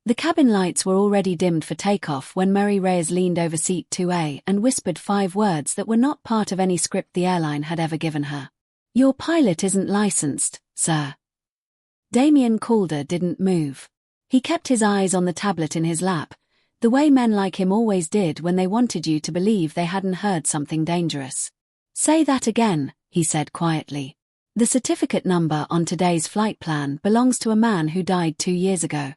The cabin lights were already dimmed for takeoff when Murray Reyes leaned over seat 2A and whispered 5 words that were not part of any script the airline had ever given her. "Your pilot isn't licensed, sir." Damian Calder didn't move. He kept his eyes on the tablet in his lap, the way men like him always did when they wanted you to believe they hadn't heard something dangerous. "Say that again," he said quietly. "The certificate number on today's flight plan belongs to a man who died 2 years ago."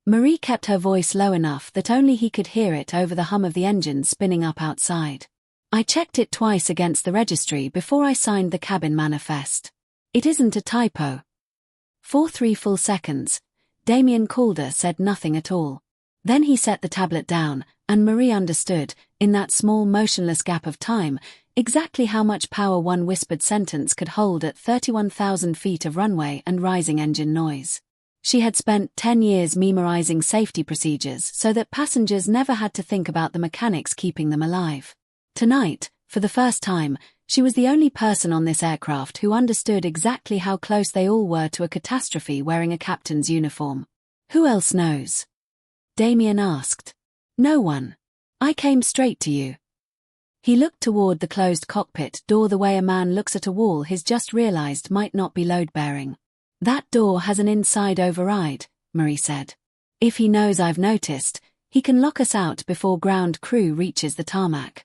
Marie kept her voice low enough that only he could hear it over the hum of the engine spinning up outside. "I checked it twice against the registry before I signed the cabin manifest. It isn't a typo." For 3 full seconds, Damian Calder said nothing at all. Then he set the tablet down, and Marie understood, in that small motionless gap of time, exactly how much power one whispered sentence could hold at 31,000 feet of runway and rising engine noise. She had spent 10 years memorizing safety procedures so that passengers never had to think about the mechanics keeping them alive. Tonight, for the first time, she was the only person on this aircraft who understood exactly how close they all were to a catastrophe wearing a captain's uniform. "Who else knows?" Damian asked. "No one. I came straight to you." He looked toward the closed cockpit door the way a man looks at a wall he's just realized might not be load-bearing. "That door has an inside override," Marie said. "If he knows I've noticed, he can lock us out before ground crew reaches the tarmac."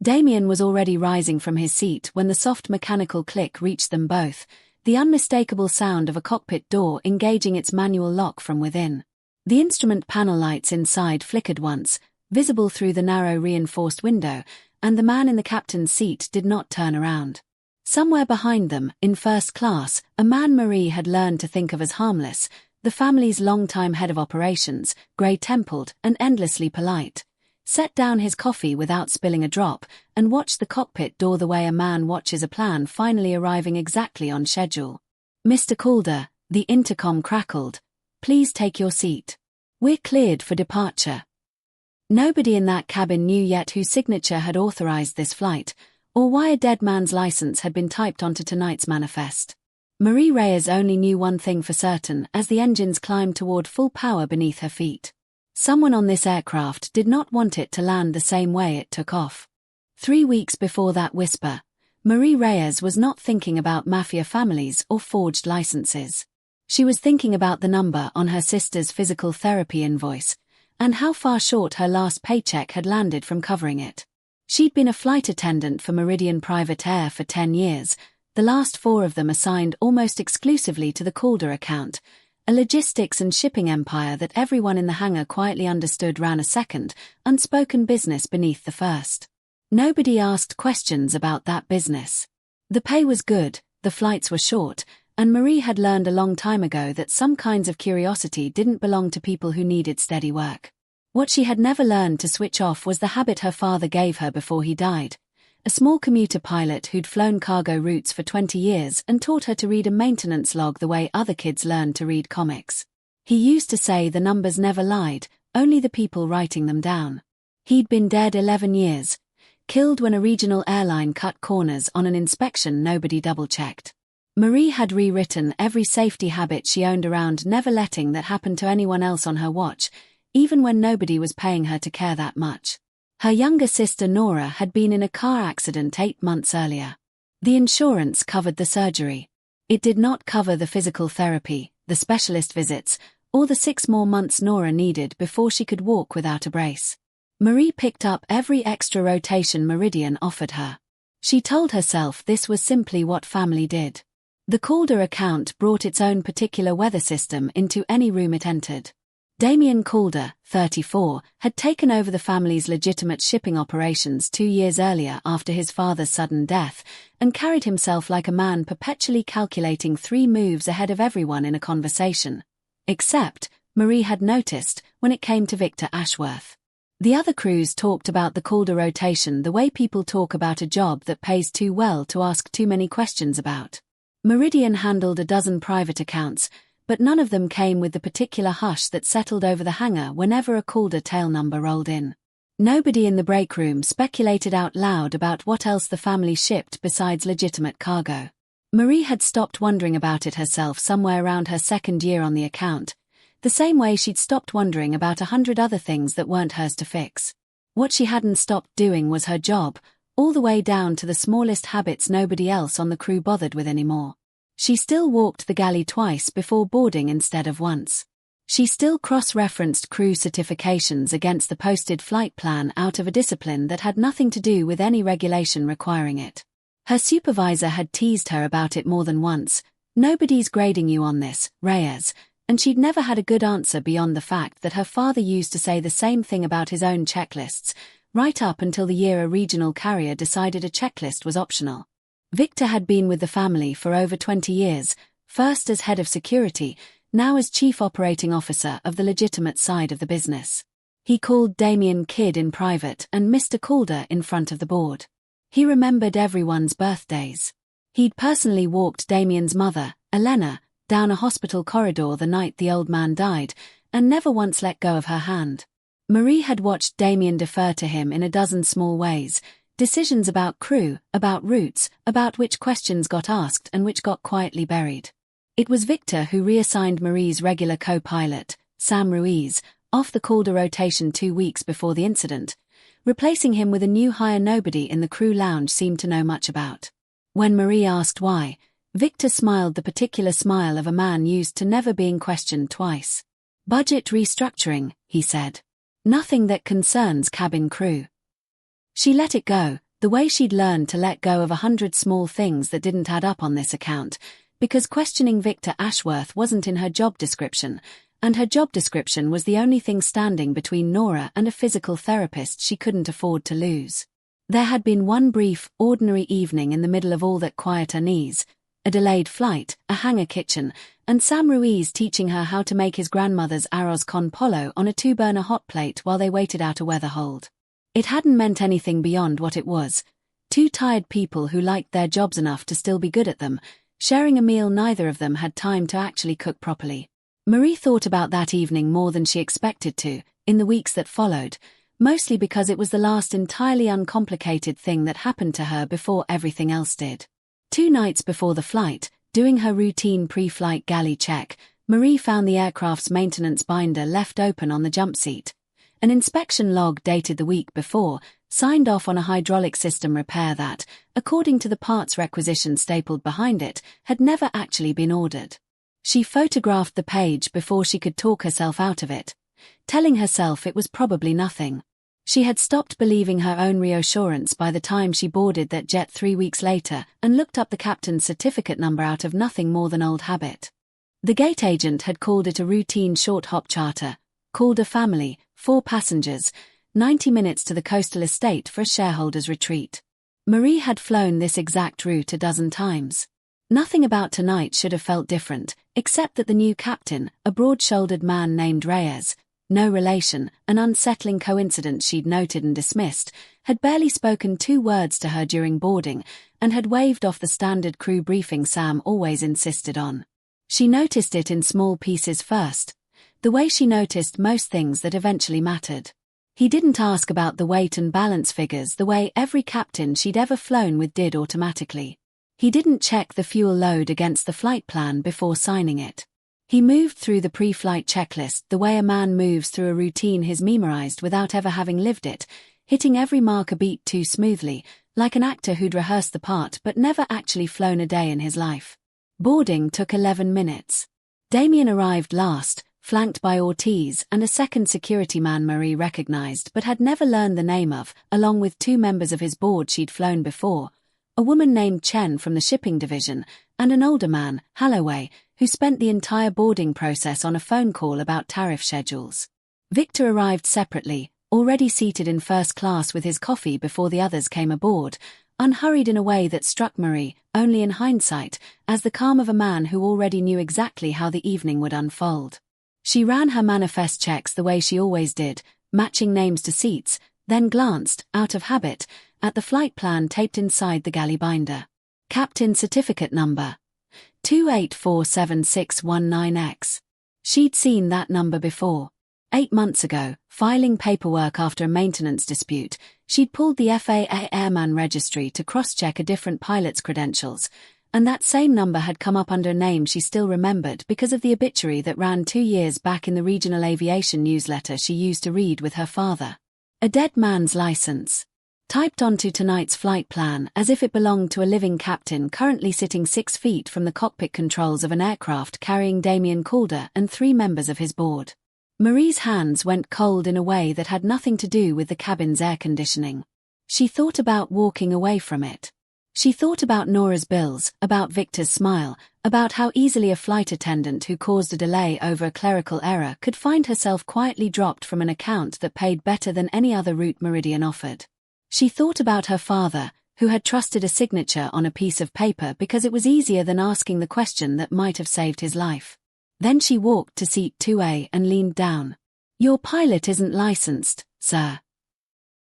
Damian was already rising from his seat when the soft mechanical click reached them both, the unmistakable sound of a cockpit door engaging its manual lock from within. The instrument panel lights inside flickered once, visible through the narrow reinforced window, and the man in the captain's seat did not turn around. Somewhere behind them, in first class, a man Marie had learned to think of as harmless, the family's longtime head of operations, grey-templed and endlessly polite, set down his coffee without spilling a drop, and watched the cockpit door the way a man watches a plan finally arriving exactly on schedule. "Mr. Calder," the intercom crackled, "please take your seat. We're cleared for departure." Nobody in that cabin knew yet whose signature had authorized this flight, or why a dead man's license had been typed onto tonight's manifest. Marie Reyes only knew one thing for certain as the engines climbed toward full power beneath her feet. Someone on this aircraft did not want it to land the same way it took off. 3 weeks before that whisper, Marie Reyes was not thinking about Mafia families or forged licenses. She was thinking about the number on her sister's physical therapy invoice, and how far short her last paycheck had landed from covering it. She'd been a flight attendant for Meridian Private Air for 10 years, the last 4 of them assigned almost exclusively to the Calder account, a logistics and shipping empire that everyone in the hangar quietly understood ran a second, unspoken business beneath the first. Nobody asked questions about that business. The pay was good, the flights were short, and Marie had learned a long time ago that some kinds of curiosity didn't belong to people who needed steady work. What she had never learned to switch off was the habit her father gave her before he died, a small commuter pilot who'd flown cargo routes for 20 years and taught her to read a maintenance log the way other kids learned to read comics. He used to say the numbers never lied, only the people writing them down. He'd been dead 11 years, killed when a regional airline cut corners on an inspection nobody double-checked. Marie had rewritten every safety habit she owned around never letting that happen to anyone else on her watch, even when nobody was paying her to care that much. Her younger sister Nora had been in a car accident 8 months earlier. The insurance covered the surgery. It did not cover the physical therapy, the specialist visits, or the 6 more months Nora needed before she could walk without a brace. Marie picked up every extra rotation Meridian offered her. She told herself this was simply what family did. The Calder account brought its own particular weather system into any room it entered. Damian Calder, 34, had taken over the family's legitimate shipping operations 2 years earlier after his father's sudden death, and carried himself like a man perpetually calculating 3 moves ahead of everyone in a conversation. Except, Marie had noticed, when it came to Victor Ashworth. The other crews talked about the Calder rotation the way people talk about a job that pays too well to ask too many questions about. Meridian handled a dozen private accounts, but none of them came with the particular hush that settled over the hangar whenever a Calder tail number rolled in. Nobody in the break room speculated out loud about what else the family shipped besides legitimate cargo. Marie had stopped wondering about it herself somewhere around her 2nd year on the account. The same way she'd stopped wondering about 100 other things that weren't hers to fix. What she hadn't stopped doing was her job, all the way down to the smallest habits nobody else on the crew bothered with anymore. She still walked the galley twice before boarding instead of once. She still cross-referenced crew certifications against the posted flight plan out of a discipline that had nothing to do with any regulation requiring it. Her supervisor had teased her about it more than once. "Nobody's grading you on this, Reyes," and she'd never had a good answer beyond the fact that her father used to say the same thing about his own checklists, right up until the year a regional carrier decided a checklist was optional. Victor had been with the family for over 20 years, first as head of security, now as chief operating officer of the legitimate side of the business. He called Damian Kid in private and Mr. Calder in front of the board. He remembered everyone's birthdays. He'd personally walked Damian's mother, Elena, down a hospital corridor the night the old man died, and never once let go of her hand. Marie had watched Damian defer to him in a dozen small ways, decisions about crew, about routes, about which questions got asked and which got quietly buried. It was Victor who reassigned Marie's regular co-pilot, Sam Ruiz, off the Calder rotation 2 weeks before the incident, replacing him with a new hire nobody in the crew lounge seemed to know much about. When Marie asked why, Victor smiled the particular smile of a man used to never being questioned twice. "Budget restructuring," he said. "Nothing that concerns cabin crew." She let it go, the way she'd learned to let go of 100 small things that didn't add up on this account, because questioning Victor Ashworth wasn't in her job description, and her job description was the only thing standing between Nora and a physical therapist she couldn't afford to lose. There had been one brief, ordinary evening in the middle of all that quiet unease, a delayed flight, a hangar kitchen, and Sam Ruiz teaching her how to make his grandmother's arroz con pollo on a 2-burner hot plate while they waited out a weather hold. It hadn't meant anything beyond what it was. 2 tired people who liked their jobs enough to still be good at them, sharing a meal neither of them had time to actually cook properly. Marie thought about that evening more than she expected to, in the weeks that followed, mostly because it was the last entirely uncomplicated thing that happened to her before everything else did. 2 nights before the flight, doing her routine pre-flight galley check, Marie found the aircraft's maintenance binder left open on the jump seat. An inspection log dated the week before, signed off on a hydraulic system repair that, according to the parts requisition stapled behind it, had never actually been ordered. She photographed the page before she could talk herself out of it, telling herself it was probably nothing. She had stopped believing her own reassurance by the time she boarded that jet 3 weeks later and looked up the captain's certificate number out of nothing more than old habit. The gate agent had called it a routine short-hop charter, called a family, 4 passengers, 90 minutes to the coastal estate for a shareholders' retreat. Marie had flown this exact route a dozen times. Nothing about tonight should have felt different, except that the new captain, a broad-shouldered man named Reyes, no relation, an unsettling coincidence she'd noted and dismissed, had barely spoken 2 words to her during boarding and had waved off the standard crew briefing Sam always insisted on. She noticed it in small pieces first, the way she noticed most things that eventually mattered. He didn't ask about the weight and balance figures the way every captain she'd ever flown with did automatically. He didn't check the fuel load against the flight plan before signing it. He moved through the pre-flight checklist the way a man moves through a routine he's memorized without ever having lived it, hitting every mark a beat too smoothly, like an actor who'd rehearsed the part but never actually flown a day in his life. Boarding took 11 minutes. Damian arrived last, flanked by Ortiz and a second security man Marie recognized but had never learned the name of, along with 2 members of his board she'd flown before, a woman named Chen from the shipping division, and an older man, Holloway, who spent the entire boarding process on a phone call about tariff schedules. Victor arrived separately, already seated in first class with his coffee before the others came aboard, unhurried in a way that struck Marie, only in hindsight, as the calm of a man who already knew exactly how the evening would unfold. She ran her manifest checks the way she always did, matching names to seats, then glanced, out of habit, at the flight plan taped inside the galley binder. Captain certificate number 28476619X. She'd seen that number before. 8 months ago, filing paperwork after a maintenance dispute, she'd pulled the FAA Airman Registry to cross-check a different pilot's credentials, And that same number had come up under a name she still remembered because of the obituary that ran 2 years back in the regional aviation newsletter she used to read with her father. A dead man's license. Typed onto tonight's flight plan as if it belonged to a living captain currently sitting 6 feet from the cockpit controls of an aircraft carrying Damian Calder and 3 members of his board. Marie's hands went cold in a way that had nothing to do with the cabin's air conditioning. She thought about walking away from it. She thought about Nora's bills, about Victor's smile, about how easily a flight attendant who caused a delay over a clerical error could find herself quietly dropped from an account that paid better than any other route Meridian offered. She thought about her father, who had trusted a signature on a piece of paper because it was easier than asking the question that might have saved his life. Then she walked to seat 2A and leaned down. "Your pilot isn't licensed, sir."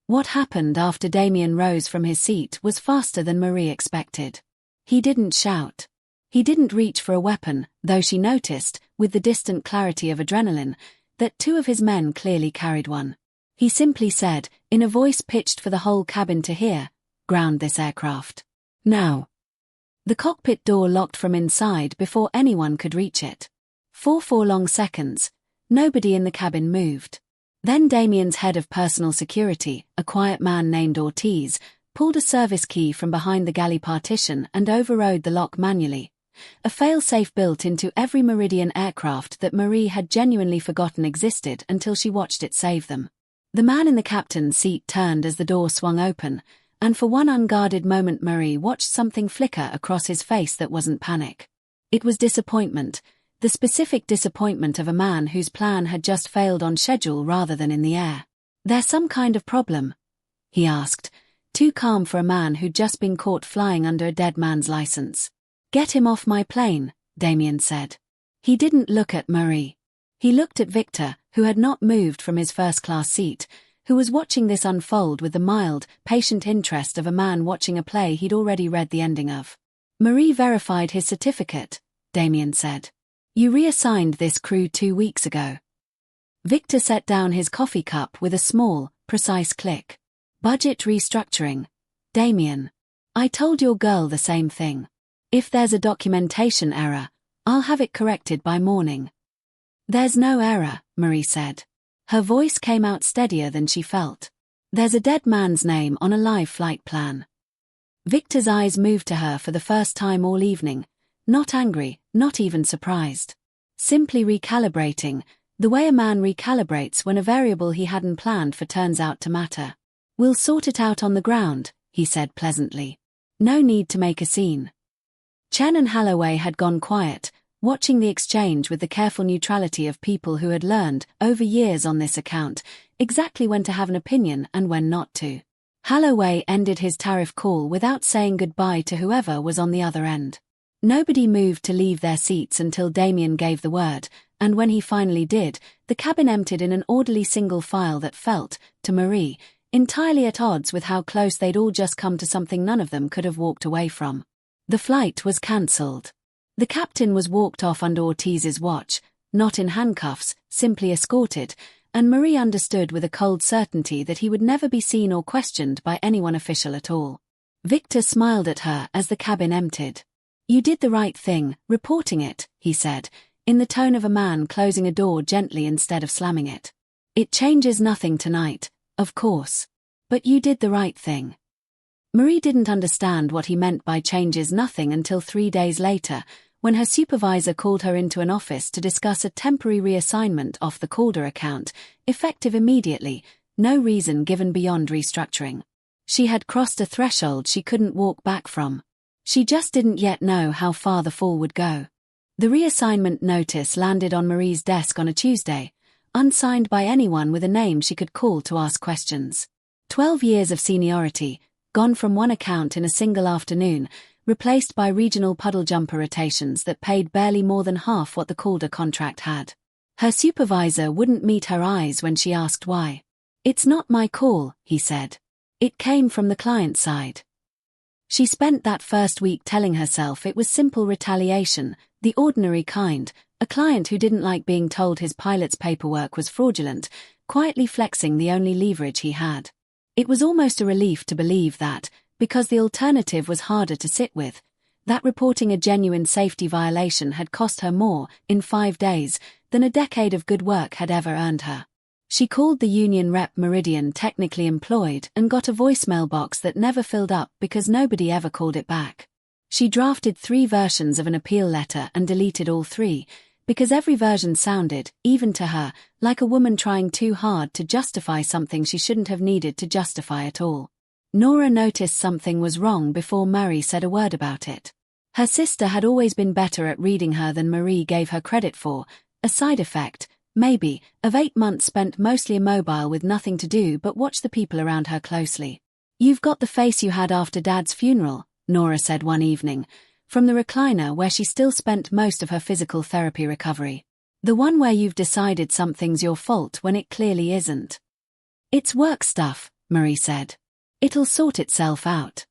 What happened after Damian rose from his seat was faster than Marie expected. He didn't shout. He didn't reach for a weapon, though she noticed, with the distant clarity of adrenaline, that 2 of his men clearly carried one. He simply said, in a voice pitched for the whole cabin to hear, "Ground this aircraft. Now." The cockpit door locked from inside before anyone could reach it. For 4 long seconds, nobody in the cabin moved. Then Damian's head of personal security, a quiet man named Ortiz, pulled a service key from behind the galley partition and overrode the lock manually, a fail-safe built into every Meridian aircraft that Marie had genuinely forgotten existed until she watched it save them. The man in the captain's seat turned as the door swung open, and for one unguarded moment Marie watched something flicker across his face that wasn't panic. It was disappointment. The specific disappointment of a man whose plan had just failed on schedule rather than in the air. "There's some kind of problem?" he asked, too calm for a man who'd just been caught flying under a dead man's license. "Get him off my plane," Damian said. He didn't look at Marie. He looked at Victor, who had not moved from his first-class seat, who was watching this unfold with the mild, patient interest of a man watching a play he'd already read the ending of. "Marie verified his certificate," Damian said. "You reassigned this crew 2 weeks ago." Victor set down his coffee cup with a small, precise click. "Budget restructuring. Damian. I told your girl the same thing. If there's a documentation error, I'll have it corrected by morning." "There's no error," Marie said. Her voice came out steadier than she felt. "There's a dead man's name on a live flight plan." Victor's eyes moved to her for the first time all evening. Not angry, not even surprised. Simply recalibrating, the way a man recalibrates when a variable he hadn't planned for turns out to matter. "We'll sort it out on the ground," he said pleasantly. "No need to make a scene." Chen and Holloway had gone quiet, watching the exchange with the careful neutrality of people who had learned, over years on this account, exactly when to have an opinion and when not to. Holloway ended his tariff call without saying goodbye to whoever was on the other end. Nobody moved to leave their seats until Damian gave the word, and when he finally did, the cabin emptied in an orderly single file that felt, to Marie, entirely at odds with how close they'd all just come to something none of them could have walked away from. The flight was cancelled. The captain was walked off under Ortiz's watch, not in handcuffs, simply escorted, and Marie understood with a cold certainty that he would never be seen or questioned by anyone official at all. Victor smiled at her as the cabin emptied. "You did the right thing, reporting it," he said, in the tone of a man closing a door gently instead of slamming it. "It changes nothing tonight, of course. But you did the right thing." Marie didn't understand what he meant by changes nothing until 3 days later, when her supervisor called her into an office to discuss a temporary reassignment off the Calder account, effective immediately, no reason given beyond restructuring. She had crossed a threshold she couldn't walk back from. She just didn't yet know how far the fall would go. The reassignment notice landed on Marie's desk on a Tuesday, unsigned by anyone with a name she could call to ask questions. 12 years of seniority, gone from one account in a single afternoon, replaced by regional puddle jumper rotations that paid barely more than half what the Calder contract had. Her supervisor wouldn't meet her eyes when she asked why. "It's not my call," he said. "It came from the client side." She spent that first week telling herself it was simple retaliation, the ordinary kind, a client who didn't like being told his pilot's paperwork was fraudulent, quietly flexing the only leverage he had. It was almost a relief to believe that, because the alternative was harder to sit with, That reporting a genuine safety violation had cost her more, in 5 days, than a decade of good work had ever earned her. She called the union rep Meridian technically employed and got a voicemail box that never filled up because nobody ever called it back. She drafted 3 versions of an appeal letter and deleted all 3, because every version sounded, even to her, like a woman trying too hard to justify something she shouldn't have needed to justify at all. Nora noticed something was wrong before Marie said a word about it. Her sister had always been better at reading her than Marie gave her credit for, a side effect, maybe, of 8 months spent mostly immobile with nothing to do but watch the people around her closely. "You've got the face you had after Dad's funeral," Nora said one evening, from the recliner where she still spent most of her physical therapy recovery. "The one where you've decided something's your fault when it clearly isn't." "It's work stuff," Marie said. "It'll sort itself out."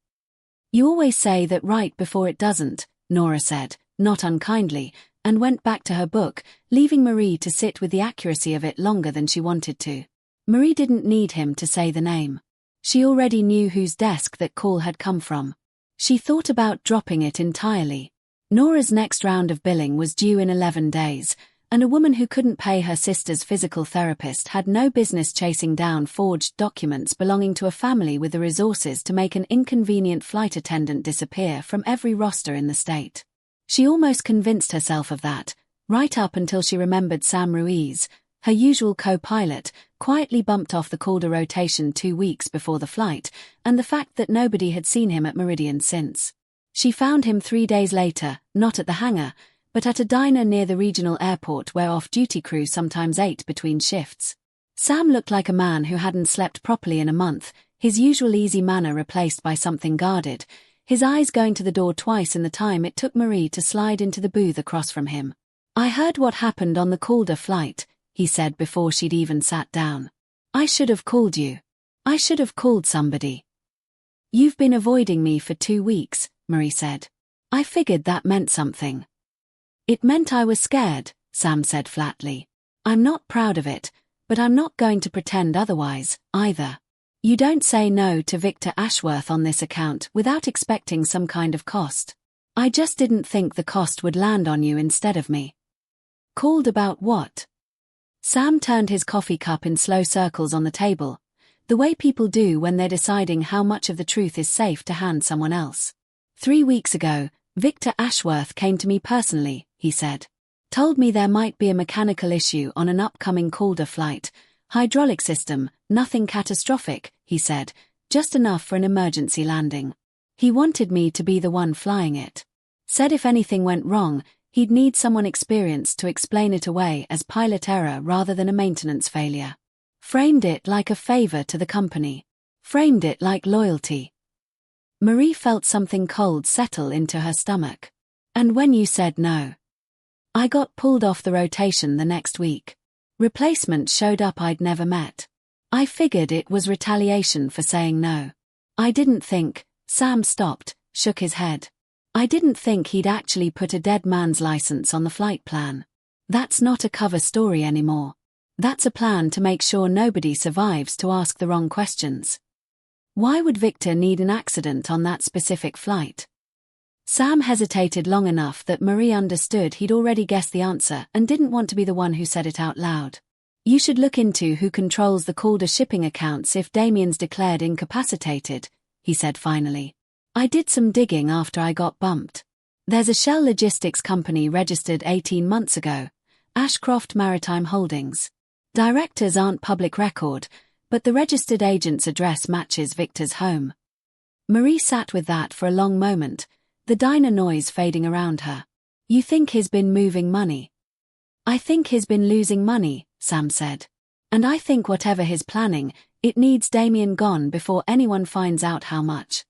"You always say that right before it doesn't," Nora said, not unkindly, and went back to her book, leaving Marie to sit with the accuracy of it longer than she wanted to. Marie didn't need him to say the name. She already knew whose desk that call had come from. She thought about dropping it entirely. Nora's next round of billing was due in 11 days, and a woman who couldn't pay her sister's physical therapist had no business chasing down forged documents belonging to a family with the resources to make an inconvenient flight attendant disappear from every roster in the state. She almost convinced herself of that, right up until she remembered Sam Ruiz, her usual co-pilot, quietly bumped off the Calder rotation 2 weeks before the flight, and the fact that nobody had seen him at Meridian since. She found him 3 days later, not at the hangar, but at a diner near the regional airport where off-duty crew sometimes ate between shifts. Sam looked like a man who hadn't slept properly in a month, his usual easy manner replaced by something guarded, his eyes going to the door twice in the time it took Marie to slide into the booth across from him. "I heard what happened on the Calder flight," he said before she'd even sat down. "I should have called you. I should have called somebody." "You've been avoiding me for 2 weeks," Marie said. "I figured that meant something." "It meant I was scared," Sam said flatly. "I'm not proud of it, but I'm not going to pretend otherwise, either. You don't say no to Victor Ashworth on this account without expecting some kind of cost. I just didn't think the cost would land on you instead of me." "Called about what?" Sam turned his coffee cup in slow circles on the table, the way people do when they're deciding how much of the truth is safe to hand someone else. 3 weeks ago, Victor Ashworth came to me personally, he said. "Told me there might be a mechanical issue on an upcoming Calder flight. Hydraulic system, nothing catastrophic," he said, "just enough for an emergency landing. He wanted me to be the one flying it. Said if anything went wrong, he'd need someone experienced to explain it away as pilot error rather than a maintenance failure. Framed it like a favor to the company. Framed it like loyalty." Marie felt something cold settle into her stomach. "And when you said no?" "I got pulled off the rotation the next week. Replacement showed up I'd never met. I figured it was retaliation for saying no. I didn't think," Sam stopped, shook his head. "I didn't think he'd actually put a dead man's license on the flight plan. That's not a cover story anymore. That's a plan to make sure nobody survives to ask the wrong questions. Why would Victor need an accident on that specific flight?" Sam hesitated long enough that Marie understood he'd already guessed the answer and didn't want to be the one who said it out loud. "You should look into who controls the Calder shipping accounts if Damian's declared incapacitated," he said finally. "I did some digging after I got bumped. There's a shell logistics company registered 18 months ago, Ashcroft Maritime Holdings. Directors aren't public record, but the registered agent's address matches Victor's home." Marie sat with that for a long moment, the diner noise fading around her. "You think he's been moving money?" "I think he's been losing money," Sam said. "And I think whatever he's planning, it needs Damian gone before anyone finds out how much."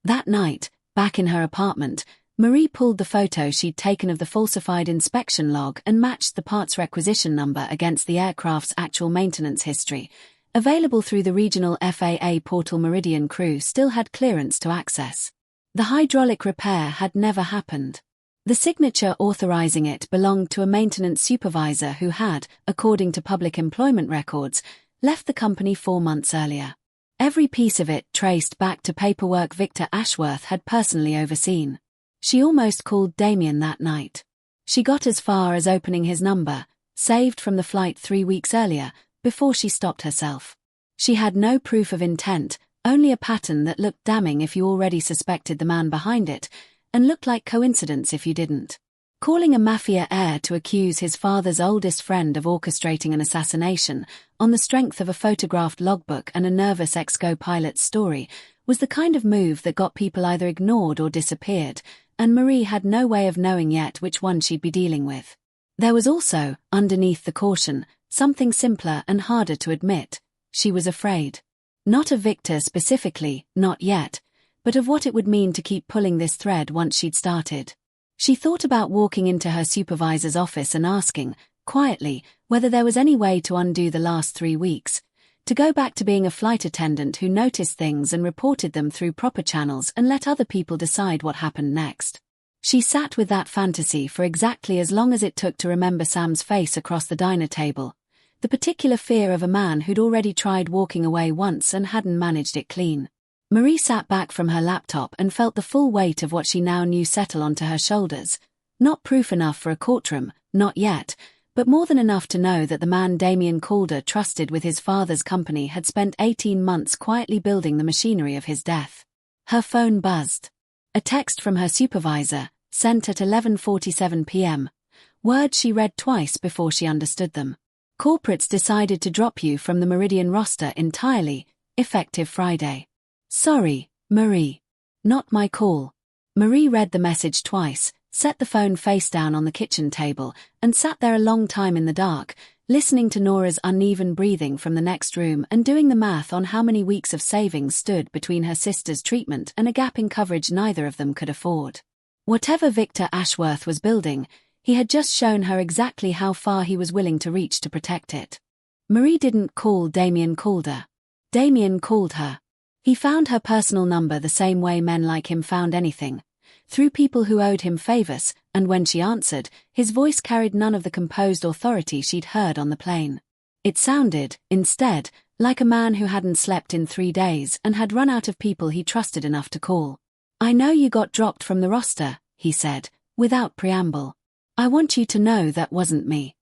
That night, back in her apartment, Marie pulled the photo she'd taken of the falsified inspection log and matched the parts requisition number against the aircraft's actual maintenance history. Available through the regional FAA portal, Meridian crew still had clearance to access. The hydraulic repair had never happened. The signature authorizing it belonged to a maintenance supervisor who had, according to public employment records, left the company 4 months earlier. Every piece of it traced back to paperwork Victor Ashworth had personally overseen. She almost called Damian that night. She got as far as opening his number, saved from the flight 3 weeks earlier, before she stopped herself. She had no proof of intent, only a pattern that looked damning if you already suspected the man behind it, and looked like coincidence if you didn't. Calling a Mafia heir to accuse his father's oldest friend of orchestrating an assassination, on the strength of a photographed logbook and a nervous ex-co-pilot's story, was the kind of move that got people either ignored or disappeared, and Marie had no way of knowing yet which one she'd be dealing with. There was also, underneath the caution, something simpler and harder to admit. She was afraid. Not of Victor specifically, not yet, but of what it would mean to keep pulling this thread once she'd started. She thought about walking into her supervisor's office and asking, quietly, whether there was any way to undo the last 3 weeks, to go back to being a flight attendant who noticed things and reported them through proper channels and let other people decide what happened next. She sat with that fantasy for exactly as long as it took to remember Sam's face across the diner table, the particular fear of a man who'd already tried walking away once and hadn't managed it clean. Marie sat back from her laptop and felt the full weight of what she now knew settle onto her shoulders. Not proof enough for a courtroom, not yet, but more than enough to know that the man Damian Calder trusted with his father's company had spent 18 months quietly building the machinery of his death. Her phone buzzed. A text from her supervisor, sent at 11:47 p.m. Words she read twice before she understood them. Corporates decided to drop you from the Meridian roster entirely, effective Friday. Sorry, Marie. Not my call. Marie read the message twice, set the phone face down on the kitchen table, and sat there a long time in the dark, listening to Nora's uneven breathing from the next room and doing the math on how many weeks of savings stood between her sister's treatment and a gap in coverage neither of them could afford. Whatever Victor Ashworth was building, he had just shown her exactly how far he was willing to reach to protect it. Marie didn't call Damian Calder. Damian called her. He found her personal number the same way men like him found anything, through people who owed him favors, and when she answered, his voice carried none of the composed authority she'd heard on the plane. It sounded, instead, like a man who hadn't slept in 3 days and had run out of people he trusted enough to call. "I know you got dropped from the roster," he said, without preamble. "I want you to know that wasn't me."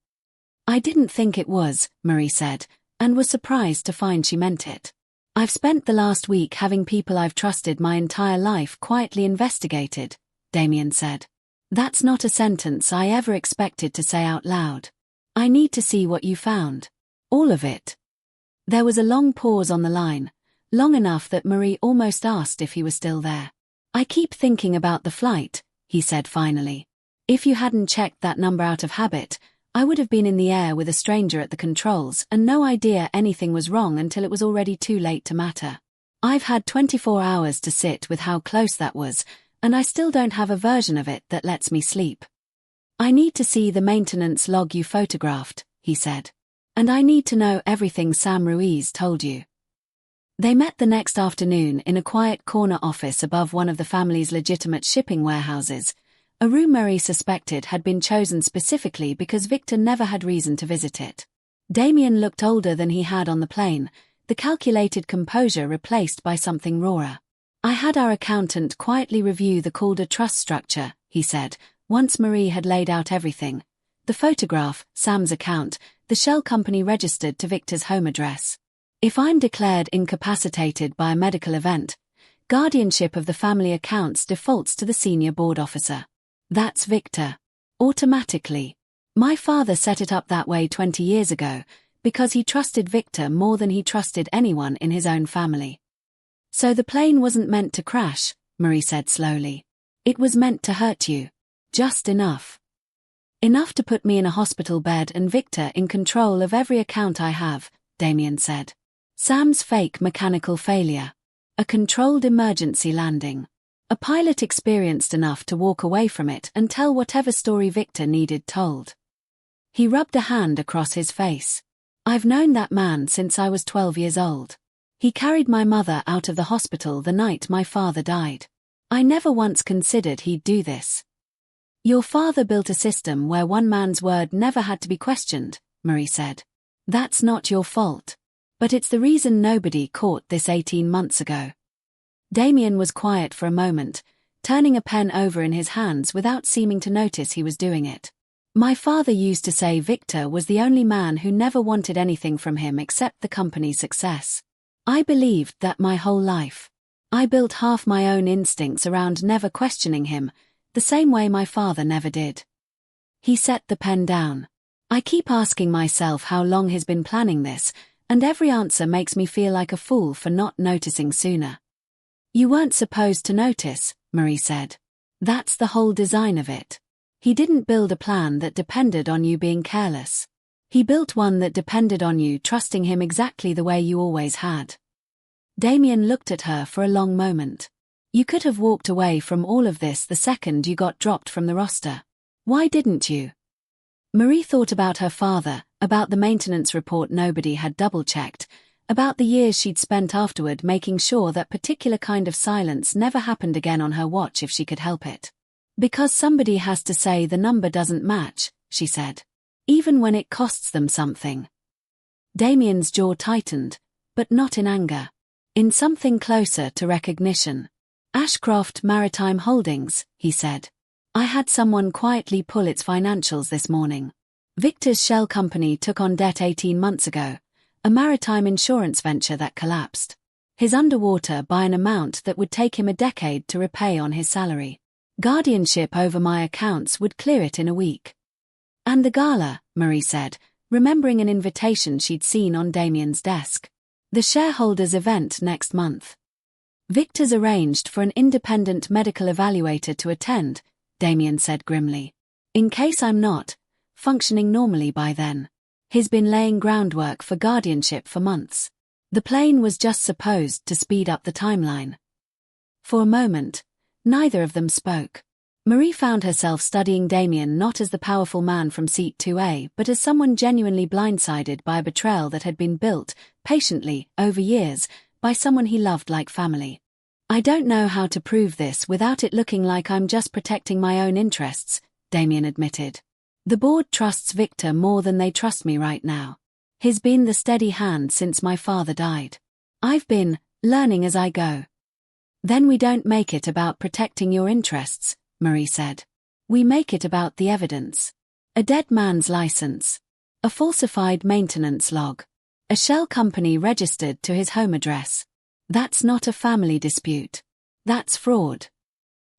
"I didn't think it was," Marie said, and was surprised to find she meant it. "I've spent the last week having people I've trusted my entire life quietly investigated," Damian said. "That's not a sentence I ever expected to say out loud. I need to see what you found. All of it." There was a long pause on the line, long enough that Marie almost asked if he was still there. "I keep thinking about the flight," he said finally. "If you hadn't checked that number out of habit, I would have been in the air with a stranger at the controls and no idea anything was wrong until it was already too late to matter. I've had 24 hours to sit with how close that was, and I still don't have a version of it that lets me sleep. I need to see the maintenance log you photographed," he said. "And I need to know everything Sam Ruiz told you." They met the next afternoon in a quiet corner office above one of the family's legitimate shipping warehouses, a room Marie suspected had been chosen specifically because Victor never had reason to visit it. Damian looked older than he had on the plane, the calculated composure replaced by something rawer. "I had our accountant quietly review the Calder trust structure," he said, once Marie had laid out everything. The photograph, Sam's account, the shell company registered to Victor's home address. "If I'm declared incapacitated by a medical event, guardianship of the family accounts defaults to the senior board officer. That's Victor. Automatically. My father set it up that way 20 years ago, because he trusted Victor more than he trusted anyone in his own family." "So the plane wasn't meant to crash," Marie said slowly. "It was meant to hurt you. Just enough. Enough to put me in a hospital bed and Victor in control of every account I have," Damian said. "Sam's fake mechanical failure. A controlled emergency landing. A pilot experienced enough to walk away from it and tell whatever story Victor needed told." He rubbed a hand across his face. "I've known that man since I was 12 years old. He carried my mother out of the hospital the night my father died. I never once considered he'd do this." "Your father built a system where one man's word never had to be questioned," Marie said. "That's not your fault. But it's the reason nobody caught this 18 months ago." Damian was quiet for a moment, turning a pen over in his hands without seeming to notice he was doing it. My father used to say Victor was the only man who never wanted anything from him except the company's success. I believed that my whole life. I built half my own instincts around never questioning him, the same way my father never did. He set the pen down. I keep asking myself how long he's been planning this, and every answer makes me feel like a fool for not noticing sooner. You weren't supposed to notice, Marie said. That's the whole design of it. He didn't build a plan that depended on you being careless. He built one that depended on you trusting him exactly the way you always had. Damian looked at her for a long moment. You could have walked away from all of this the second you got dropped from the roster. Why didn't you? Marie thought about her father, about the maintenance report nobody had double-checked, about the years she'd spent afterward making sure that particular kind of silence never happened again on her watch if she could help it. Because somebody has to say the number doesn't match, she said. Even when it costs them something. Damian's jaw tightened, but not in anger. In something closer to recognition. Ashcroft Maritime Holdings, he said. I had someone quietly pull its financials this morning. Victor's shell company took on debt 18 months ago, a maritime insurance venture that collapsed. He's underwater by an amount that would take him a decade to repay on his salary. Guardianship over my accounts would clear it in a week. And the gala, Marie said, remembering an invitation she'd seen on Damian's desk. The shareholders' event next month. Victor's arranged for an independent medical evaluator to attend, Damian said grimly. In case I'm not functioning normally by then. He's been laying groundwork for guardianship for months. The plane was just supposed to speed up the timeline. For a moment, neither of them spoke. Marie found herself studying Damian not as the powerful man from seat 2A but as someone genuinely blindsided by a betrayal that had been built, patiently, over years, by someone he loved like family. I don't know how to prove this without it looking like I'm just protecting my own interests, Damian admitted. The board trusts Victor more than they trust me right now. He's been the steady hand since my father died. I've been learning as I go. Then we don't make it about protecting your interests, Marie said. We make it about the evidence. A dead man's license. A falsified maintenance log. A shell company registered to his home address. That's not a family dispute. That's fraud.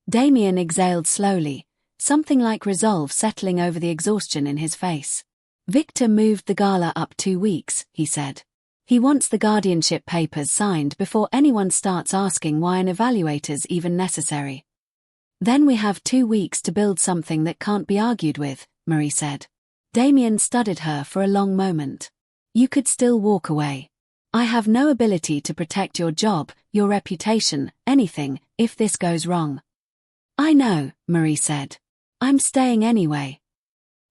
Damian exhaled slowly, something like resolve settling over the exhaustion in his face. Victor moved the gala up 2 weeks, he said. He wants the guardianship papers signed before anyone starts asking why an evaluator's even necessary. Then we have 2 weeks to build something that can't be argued with, Marie said. Damian studied her for a long moment. You could still walk away. I have no ability to protect your job, your reputation, anything, if this goes wrong. I know, Marie said. I'm staying anyway.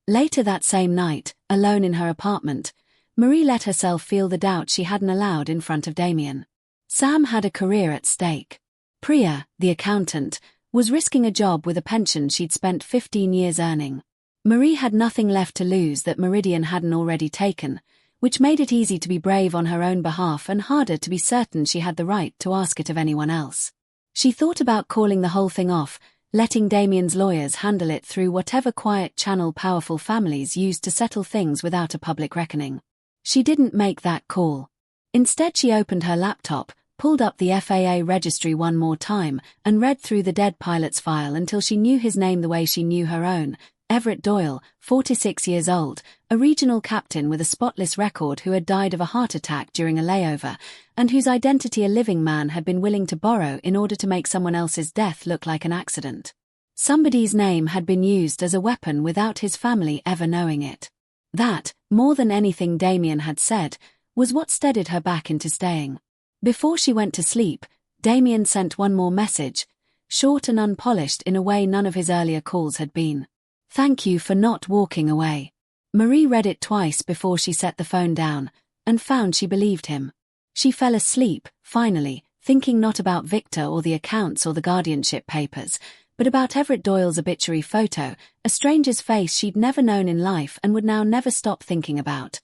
Later that same night, alone in her apartment, Marie let herself feel the doubt she hadn't allowed in front of Damian. Sam had a career at stake. Priya, the accountant, was risking a job with a pension she'd spent 15 years earning. Marie had nothing left to lose that Meridian hadn't already taken, which made it easy to be brave on her own behalf and harder to be certain she had the right to ask it of anyone else. She thought about calling the whole thing off, letting Damian's lawyers handle it through whatever quiet channel powerful families used to settle things without a public reckoning. She didn't make that call. Instead she opened her laptop, pulled up the FAA registry one more time, and read through the dead pilot's file until she knew his name the way she knew her own. Everett Doyle, 46 years old, a regional captain with a spotless record who had died of a heart attack during a layover, and whose identity a living man had been willing to borrow in order to make someone else's death look like an accident. Somebody's name had been used as a weapon without his family ever knowing it. That, more than anything Damian had said, was what steadied her back into staying. Before she went to sleep, Damian sent one more message, short and unpolished in a way none of his earlier calls had been. Thank you for not walking away. Marie read it twice before she set the phone down, and found she believed him. She fell asleep, finally, thinking not about Victor or the accounts or the guardianship papers, but about Everett Doyle's obituary photo, a stranger's face she'd never known in life and would now never stop thinking about.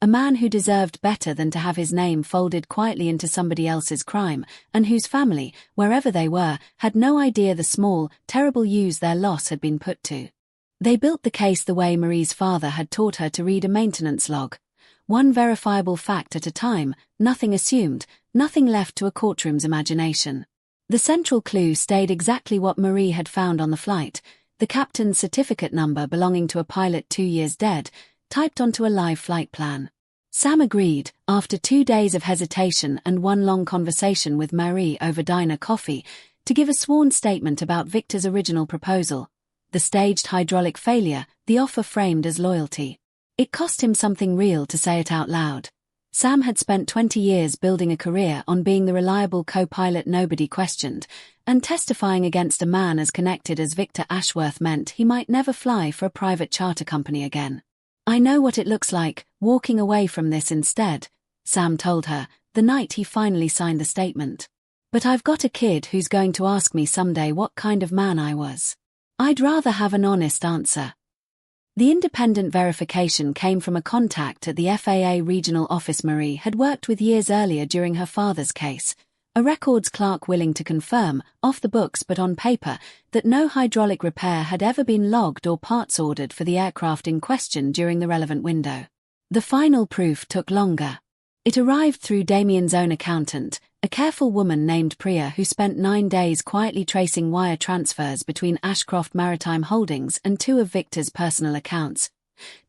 A man who deserved better than to have his name folded quietly into somebody else's crime, and whose family, wherever they were, had no idea the small, terrible use their loss had been put to. They built the case the way Marie's father had taught her to read a maintenance log. One verifiable fact at a time, nothing assumed, nothing left to a courtroom's imagination. The central clue stayed exactly what Marie had found on the flight, the captain's certificate number belonging to a pilot 2 years dead, typed onto a live flight plan. Sam agreed, after 2 days of hesitation and one long conversation with Marie over diner coffee, to give a sworn statement about Victor's original proposal. The staged hydraulic failure, the offer framed as loyalty. It cost him something real to say it out loud. Sam had spent 20 years building a career on being the reliable co-pilot nobody questioned, and testifying against a man as connected as Victor Ashworth meant he might never fly for a private charter company again. "I know what it looks like, walking away from this instead," Sam told her, the night he finally signed the statement. "But I've got a kid who's going to ask me someday what kind of man I was. I'd rather have an honest answer." The independent verification came from a contact at the FAA regional office Marie had worked with years earlier during her father's case, a records clerk willing to confirm, off the books but on paper, that no hydraulic repair had ever been logged or parts ordered for the aircraft in question during the relevant window. The final proof took longer. It arrived through Damian's own accountant, a careful woman named Priya who spent 9 days quietly tracing wire transfers between Ashcroft Maritime Holdings and 2 of Victor's personal accounts.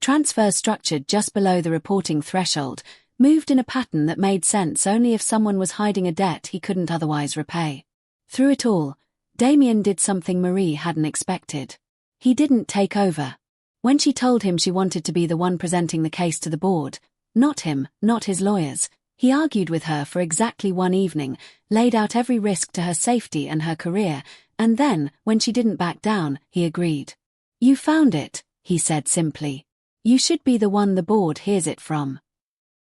Transfers structured just below the reporting threshold, moved in a pattern that made sense only if someone was hiding a debt he couldn't otherwise repay. Through it all, Damian did something Marie hadn't expected. He didn't take over. When she told him she wanted to be the one presenting the case to the board, not him, not his lawyers, he argued with her for exactly 1 evening, laid out every risk to her safety and her career, and then, when she didn't back down, he agreed. "You found it," he said simply. "You should be the one the board hears it from."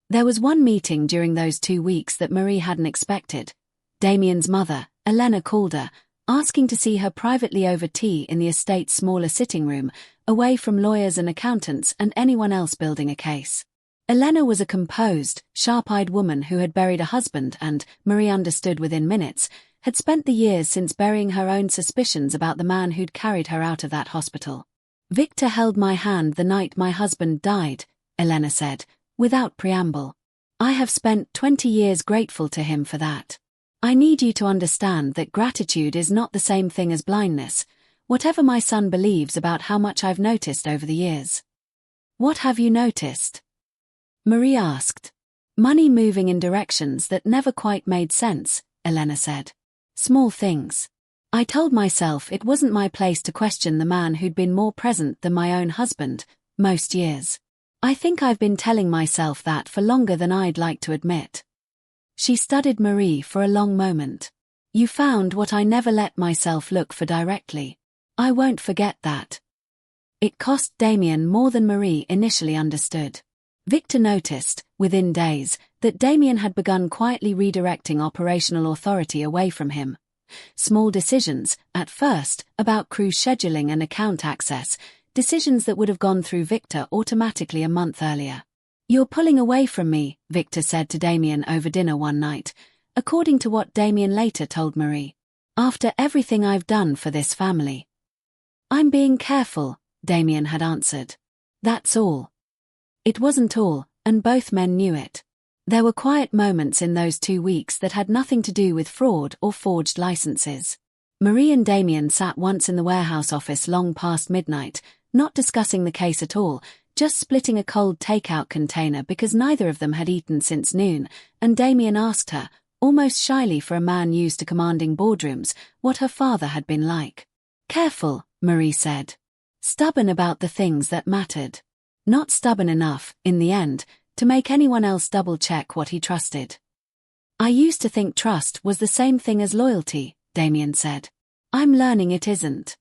There was one meeting during those 2 weeks that Marie hadn't expected. Damian's mother, Elena, called her, asking to see her privately over tea in the estate's smaller sitting room, away from lawyers and accountants and anyone else building a case. Elena was a composed, sharp-eyed woman who had buried a husband and, Marie understood within minutes, had spent the years since burying her own suspicions about the man who'd carried her out of that hospital. "Victor held my hand the night my husband died," Elena said, without preamble. "I have spent 20 years grateful to him for that. I need you to understand that gratitude is not the same thing as blindness, whatever my son believes about how much I've noticed over the years." "What have you noticed?" Marie asked. "Money moving in directions that never quite made sense," Elena said. "Small things. I told myself it wasn't my place to question the man who'd been more present than my own husband, most years. I think I've been telling myself that for longer than I'd like to admit." She studied Marie for a long moment. "You found what I never let myself look for directly. I won't forget that." It cost Damian more than Marie initially understood. Victor noticed, within days, that Damian had begun quietly redirecting operational authority away from him. Small decisions, at first, about crew scheduling and account access, decisions that would have gone through Victor automatically a month earlier. "You're pulling away from me," Victor said to Damian over dinner one night, according to what Damian later told Marie. "After everything I've done for this family." "I'm being careful," Damian had answered. "That's all." It wasn't all, and both men knew it. There were quiet moments in those 2 weeks that had nothing to do with fraud or forged licenses. Marie and Damian sat once in the warehouse office long past midnight, not discussing the case at all, just splitting a cold takeout container because neither of them had eaten since noon, and Damian asked her, almost shyly for a man used to commanding boardrooms, what her father had been like. "Careful," Marie said. "Stubborn about the things that mattered. Not stubborn enough, in the end, to make anyone else double-check what he trusted." "I used to think trust was the same thing as loyalty," Damian said. "I'm learning it isn't."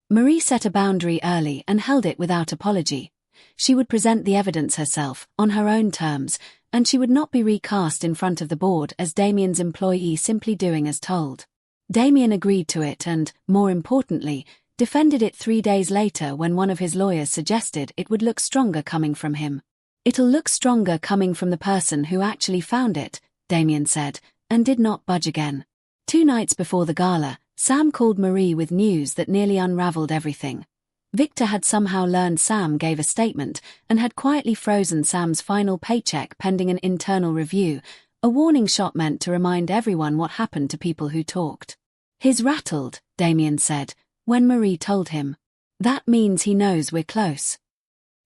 Marie set a boundary early and held it without apology. She would present the evidence herself, on her own terms, and she would not be recast in front of the board as Damian's employee simply doing as told. Damian agreed to it and, more importantly, defended it 3 days later when one of his lawyers suggested it would look stronger coming from him. It'll look stronger coming from the person who actually found it, Damian said, and did not budge again. 2 nights before the gala, Sam called Marie with news that nearly unraveled everything. Victor had somehow learned Sam gave a statement and had quietly frozen Sam's final paycheck pending an internal review, a warning shot meant to remind everyone what happened to people who talked. "He's rattled," Damian said, when Marie told him. "That means he knows we're close."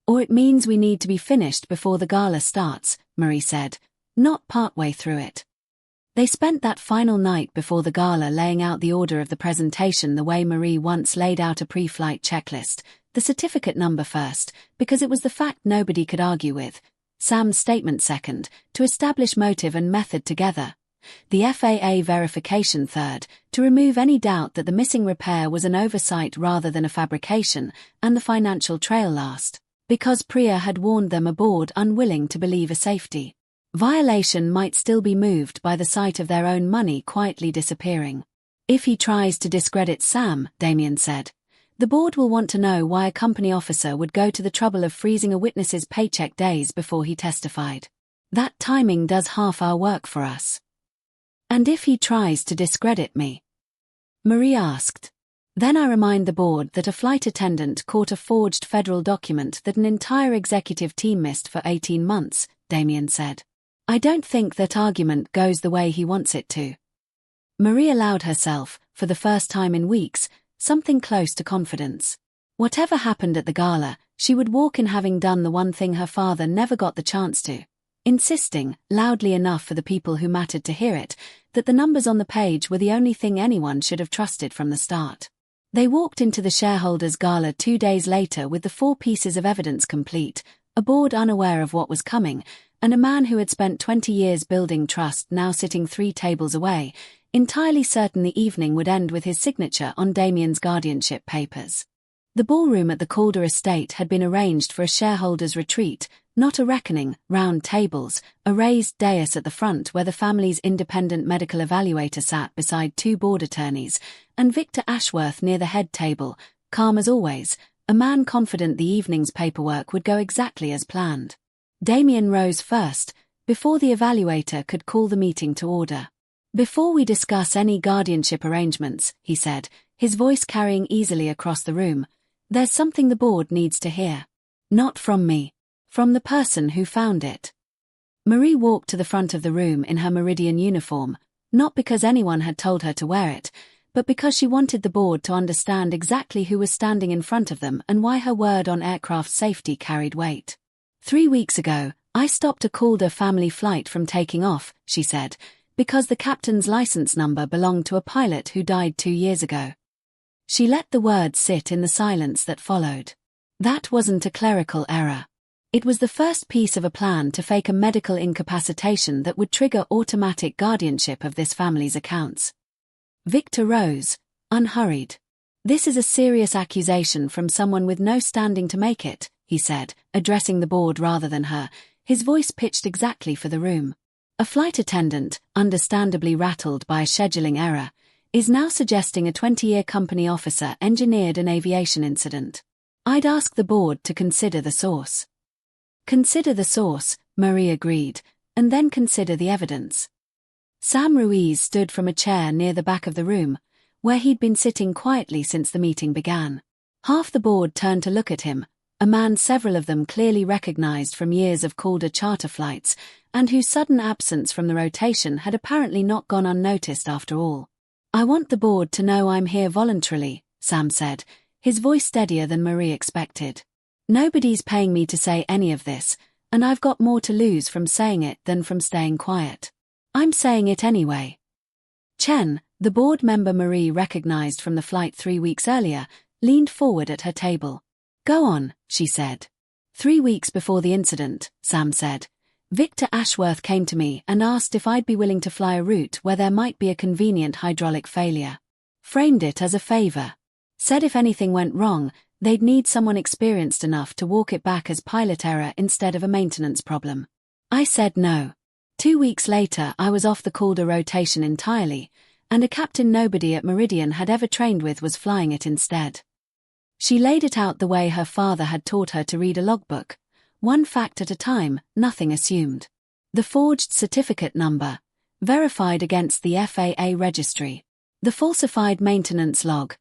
"Or it means we need to be finished before the gala starts," Marie said, "not partway through it." They spent that final night before the gala laying out the order of the presentation the way Marie once laid out a pre-flight checklist, the certificate number first, because it was the fact nobody could argue with, Sam's statement second, to establish motive and method together, the FAA verification third, to remove any doubt that the missing repair was an oversight rather than a fabrication, and the financial trail last, because Priya had warned them aboard unwilling to believe a safety violation might still be moved by the sight of their own money quietly disappearing. "If he tries to discredit Sam," Damian said, "the board will want to know why a company officer would go to the trouble of freezing a witness's paycheck days before he testified. That timing does half our work for us." "And if he tries to discredit me?" Marie asked. "Then I remind the board that a flight attendant caught a forged federal document that an entire executive team missed for 18 months, Damian said. "I don't think that argument goes the way he wants it to." Marie allowed herself, for the first time in weeks, something close to confidence. Whatever happened at the gala, she would walk in having done the one thing her father never got the chance to, insisting, loudly enough for the people who mattered to hear it, that the numbers on the page were the only thing anyone should have trusted from the start. They walked into the shareholders' gala 2 days later with the 4 pieces of evidence complete, a board unaware of what was coming, and a man who had spent 20 years building trust now sitting 3 tables away, entirely certain the evening would end with his signature on Damian's guardianship papers. The ballroom at the Calder estate had been arranged for a shareholders' retreat, not a reckoning, round tables, a raised dais at the front where the family's independent medical evaluator sat beside 2 board attorneys, and Victor Ashworth near the head table, calm as always, a man confident the evening's paperwork would go exactly as planned. Damian rose first, before the evaluator could call the meeting to order. "Before we discuss any guardianship arrangements," he said, his voice carrying easily across the room, "there's something the board needs to hear. Not from me. From the person who found it." Marie walked to the front of the room in her Meridian uniform, not because anyone had told her to wear it, but because she wanted the board to understand exactly who was standing in front of them and why her word on aircraft safety carried weight. 3 weeks ago, I stopped a Calder family flight from taking off, she said, because the captain's license number belonged to a pilot who died 2 years ago. She let the words sit in the silence that followed. That wasn't a clerical error. It was the first piece of a plan to fake a medical incapacitation that would trigger automatic guardianship of this family's accounts. Victor rose, unhurried. "This is a serious accusation from someone with no standing to make it," he said, addressing the board rather than her, his voice pitched exactly for the room. "A flight attendant, understandably rattled by a scheduling error, is now suggesting a 20-year company officer engineered an aviation incident. I'd ask the board to consider the source." "Consider the source," Marie agreed, "and then consider the evidence." Sam Ruiz stood from a chair near the back of the room, where he'd been sitting quietly since the meeting began. Half the board turned to look at him, a man several of them clearly recognized from years of Calder charter flights, and whose sudden absence from the rotation had apparently not gone unnoticed after all. "I want the board to know I'm here voluntarily," Sam said, his voice steadier than Marie expected. "Nobody's paying me to say any of this, and I've got more to lose from saying it than from staying quiet. I'm saying it anyway." Chen, the board member Marie recognized from the flight 3 weeks earlier, leaned forward at her table. "Go on," she said. 3 weeks before the incident, Sam said, Victor Ashworth came to me and asked if I'd be willing to fly a route where there might be a convenient hydraulic failure. Framed it as a favor. Said if anything went wrong, they'd need someone experienced enough to walk it back as pilot error instead of a maintenance problem. I said no. 2 weeks later I was off the Calder rotation entirely, and a captain nobody at Meridian had ever trained with was flying it instead. She laid it out the way her father had taught her to read a logbook, One fact at a time, nothing assumed. The forged certificate number, verified against the FAA registry. The falsified maintenance log,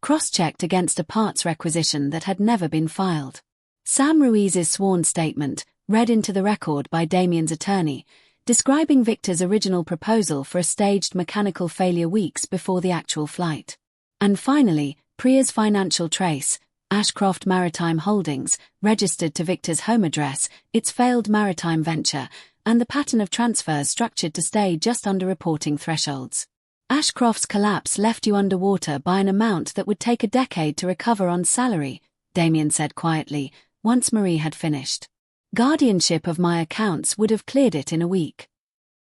cross-checked against a parts requisition that had never been filed. Sam Ruiz's sworn statement, read into the record by Damian's attorney, describing Victor's original proposal for a staged mechanical failure weeks before the actual flight. And finally, Priya's financial trace, Ashcroft Maritime Holdings, registered to Victor's home address, its failed maritime venture, and the pattern of transfers structured to stay just under reporting thresholds. Ashcroft's collapse left you underwater by an amount that would take a decade to recover on salary, Damian said quietly, once Marie had finished. Guardianship of my accounts would have cleared it in a week.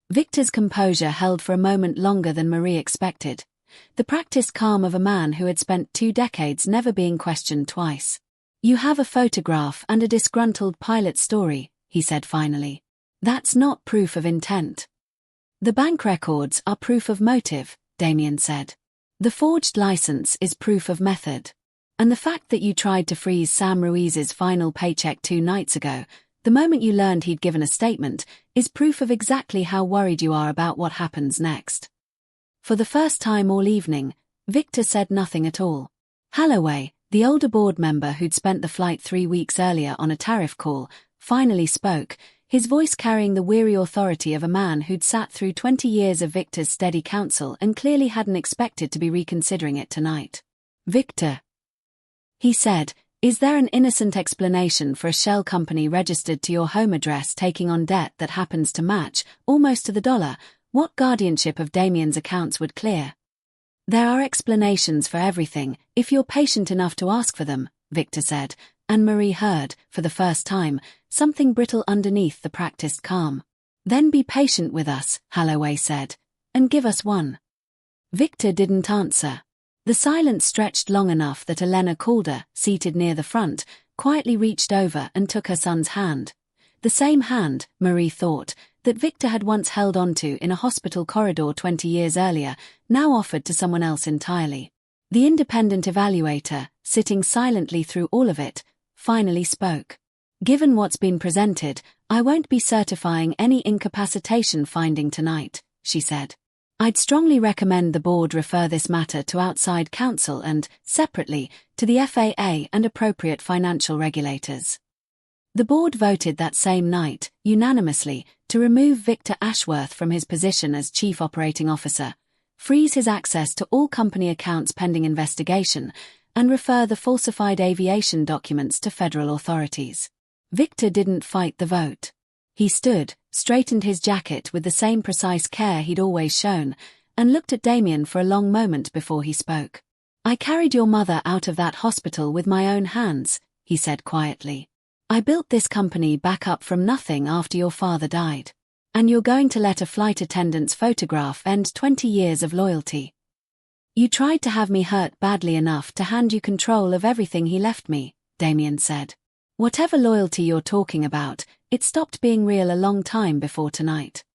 Victor's composure held for a moment longer than Marie expected, the practiced calm of a man who had spent 2 decades never being questioned twice. You have a photograph and a disgruntled pilot story, he said finally. That's not proof of intent. The bank records are proof of motive, Damian said. The forged license is proof of method. And the fact that you tried to freeze Sam Ruiz's final paycheck 2 nights ago, the moment you learned he'd given a statement, is proof of exactly how worried you are about what happens next. For the first time all evening, Victor said nothing at all. Holloway, the older board member who'd spent the flight 3 weeks earlier on a tariff call, finally spoke, his voice carrying the weary authority of a man who'd sat through 20 years of Victor's steady counsel and clearly hadn't expected to be reconsidering it tonight. Victor, he said, is there an innocent explanation for a shell company registered to your home address taking on debt that happens to match, almost to the dollar, what guardianship of Damian's accounts would clear? There are explanations for everything, if you're patient enough to ask for them, Victor said, and Marie heard, for the first time, something brittle underneath the practiced calm. Then be patient with us, Holloway said, and give us one. Victor didn't answer. The silence stretched long enough that Elena Calder, seated near the front, quietly reached over and took her son's hand. The same hand, Marie thought, that Victor had once held onto in a hospital corridor 20 years earlier, now offered to someone else entirely. The independent evaluator, sitting silently through all of it, finally spoke. Given what's been presented, I won't be certifying any incapacitation finding tonight, she said. I'd strongly recommend the board refer this matter to outside counsel and, separately, to the FAA and appropriate financial regulators. The board voted that same night, unanimously, to remove Victor Ashworth from his position as Chief Operating Officer, freeze his access to all company accounts pending investigation, and refer the falsified aviation documents to federal authorities. Victor didn't fight the vote. He stood, straightened his jacket with the same precise care he'd always shown, and looked at Damian for a long moment before he spoke. I carried your mother out of that hospital with my own hands, he said quietly. I built this company back up from nothing after your father died. And you're going to let a flight attendant's photograph end 20 years of loyalty. You tried to have me hurt badly enough to hand you control of everything he left me, Damian said. Whatever loyalty you're talking about, it stopped being real a long time before tonight.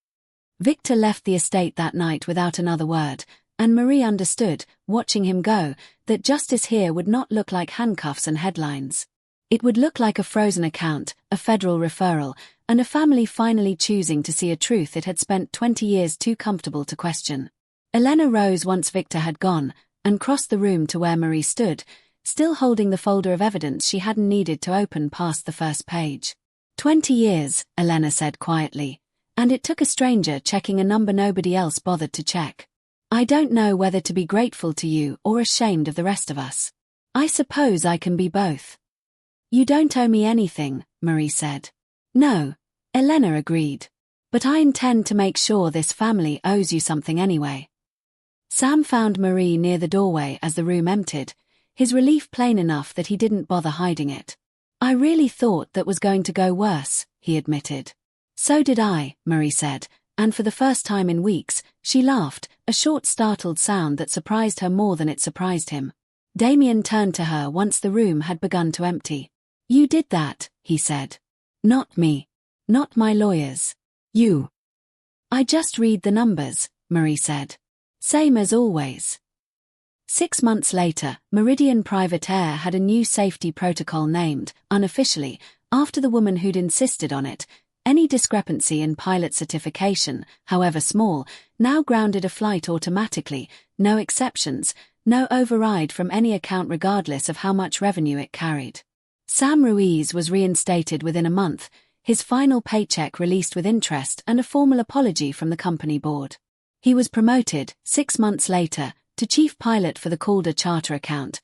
Victor left the estate that night without another word, and Marie understood, watching him go, that justice here would not look like handcuffs and headlines. It would look like a frozen account, a federal referral, and a family finally choosing to see a truth it had spent 20 years too comfortable to question. Elena rose once Victor had gone, and crossed the room to where Marie stood, still holding the folder of evidence she hadn't needed to open past the first page. 20 years, Elena said quietly, and it took a stranger checking a number nobody else bothered to check. I don't know whether to be grateful to you or ashamed of the rest of us. I suppose I can be both. You don't owe me anything, Marie said. No, Elena agreed. But I intend to make sure this family owes you something anyway. Sam found Marie near the doorway as the room emptied, his relief plain enough that he didn't bother hiding it. I really thought that was going to go worse, he admitted. So did I, Marie said, and for the first time in weeks, she laughed, a short startled sound that surprised her more than it surprised him. Damian turned to her once the room had begun to empty. You did that, he said. Not me. Not my lawyers. You. I just read the numbers, Marie said. Same as always. 6 months later, Meridian Private Air had a new safety protocol named, unofficially, After the woman who'd insisted on it, any discrepancy in pilot certification, however small, now grounded a flight automatically, no exceptions, no override from any account regardless of how much revenue it carried. Sam Ruiz was reinstated within a month, his final paycheck released with interest and a formal apology from the company board. He was promoted, 6 months later, to chief pilot for the Calder charter account,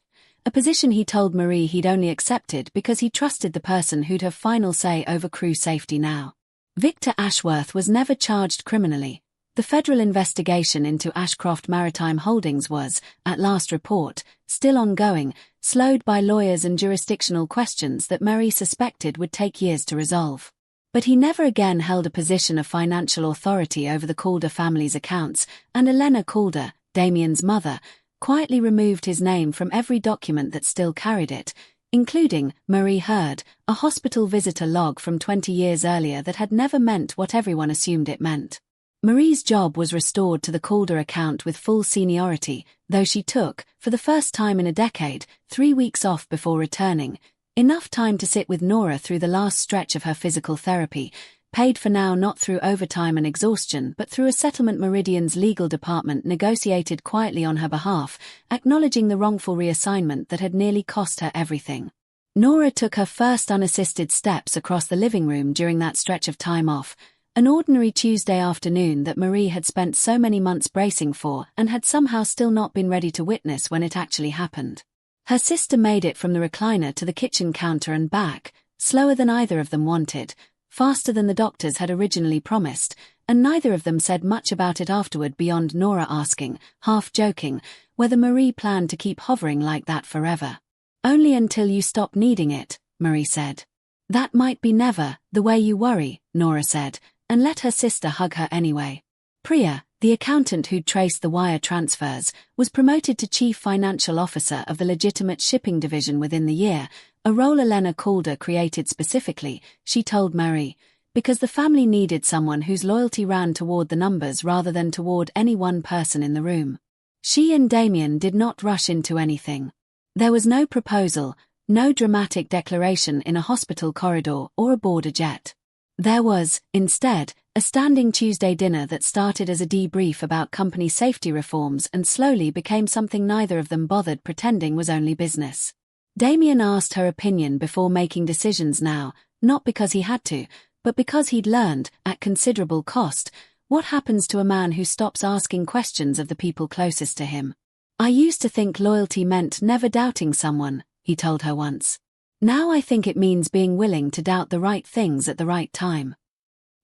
a position he told Marie he'd only accepted because he trusted the person who'd have final say over crew safety now. Victor Ashworth was never charged criminally. The federal investigation into Ashcroft Maritime Holdings was, at last report, still ongoing, slowed by lawyers and jurisdictional questions that Marie suspected would take years to resolve. But he never again held a position of financial authority over the Calder family's accounts, and Elena Calder, Damian's mother, quietly removed his name from every document that still carried it, including, Marie heard, a hospital visitor log from 20 years earlier that had never meant what everyone assumed it meant. Marie's job was restored to the Calder account with full seniority, though she took, for the first time in a decade, 3 weeks off before returning, enough time to sit with Nora through the last stretch of her physical therapy, paid for now not through overtime and exhaustion but through a settlement Meridian's legal department negotiated quietly on her behalf, acknowledging the wrongful reassignment that had nearly cost her everything. Nora took her first unassisted steps across the living room during that stretch of time off, an ordinary Tuesday afternoon that Marie had spent so many months bracing for and had somehow still not been ready to witness when it actually happened. Her sister made it from the recliner to the kitchen counter and back, slower than either of them wanted, faster than the doctors had originally promised, and neither of them said much about it afterward beyond Nora asking, half joking, whether Marie planned to keep hovering like that forever. "Only until you stop needing it," Marie said. "That might be never, the way you worry," Nora said, and let her sister hug her anyway. Priya, the accountant who'd traced the wire transfers, was promoted to chief financial officer of the legitimate shipping division within the year, a role Elena Calder created specifically, she told Marie, because the family needed someone whose loyalty ran toward the numbers rather than toward any one person in the room. She and Damian did not rush into anything. There was no proposal, no dramatic declaration in a hospital corridor or aboard a jet. There was, instead, a standing Tuesday dinner that started as a debrief about company safety reforms and slowly became something neither of them bothered pretending was only business. Damian asked her opinion before making decisions now, not because he had to, but because he'd learned, at considerable cost, what happens to a man who stops asking questions of the people closest to him. "I used to think loyalty meant never doubting someone," he told her once. "Now I think it means being willing to doubt the right things at the right time."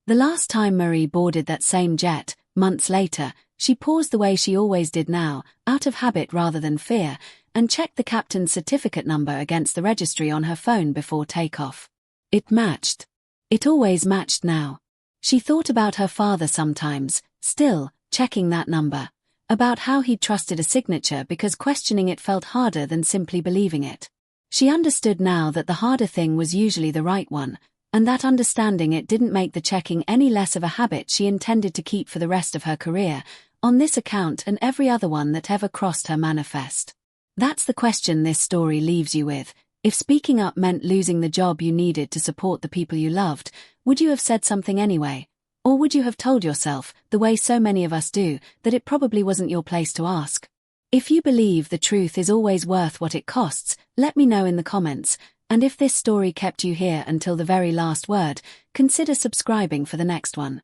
The last time Marie boarded that same jet, months later, she paused the way she always did now, out of habit rather than fear, and checked the captain's certificate number against the registry on her phone before takeoff. It matched. It always matched now. She thought about her father sometimes, still, checking that number, about how he'd trusted a signature because questioning it felt harder than simply believing it. She understood now that the harder thing was usually the right one, and that understanding it didn't make the checking any less of a habit she intended to keep for the rest of her career, on this account and every other one that ever crossed her manifest. That's the question this story leaves you with. If speaking up meant losing the job you needed to support the people you loved, would you have said something anyway? Or would you have told yourself, the way so many of us do, that it probably wasn't your place to ask? If you believe the truth is always worth what it costs, let me know in the comments, and if this story kept you here until the very last word, consider subscribing for the next one.